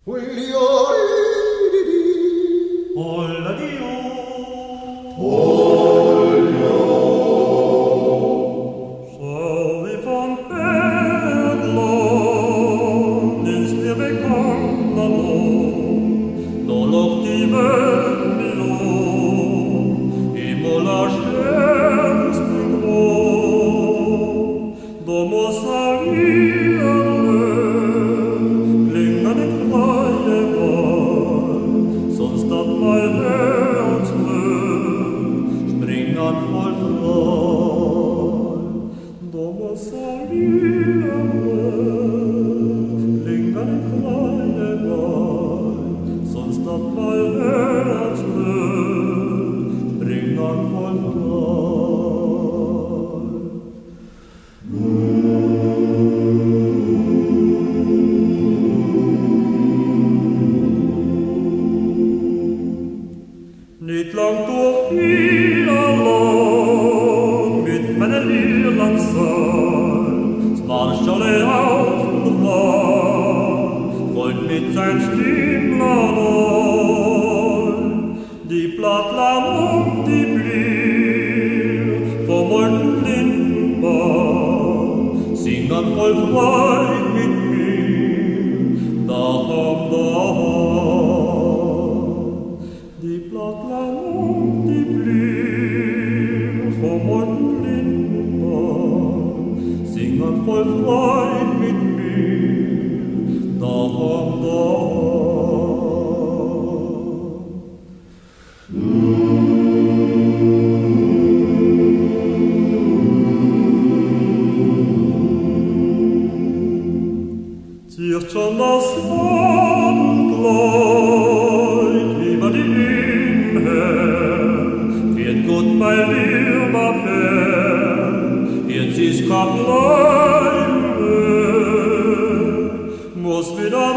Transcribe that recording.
Holla Dio. Så vi von Bergland ins det bekanta land, då låg de vänner i Målarstjärnspring grå. Då må sargerande klingande kraje var, som statt mig högt springan for far. Då må sargerande klingande kraje var, som statt mig högt springan for far. Nytt langt och hela land, mitt med en Irlandsar, smarschade auf und rar, folgt mit sein Stimmlador. Die Plattland und die Blir, vom Morten Lindenbach, singen voll Freude mit mir, daheim, daheim. Die Plattland und die Blir, vom Morten Lindenbach, singen voll Freude mit mir, daheim, daheim. Zieht schon das Abendkleid über die Himmel, wird Gott mein lieber Herr, jetzt ist kein Bleiben, muss wieder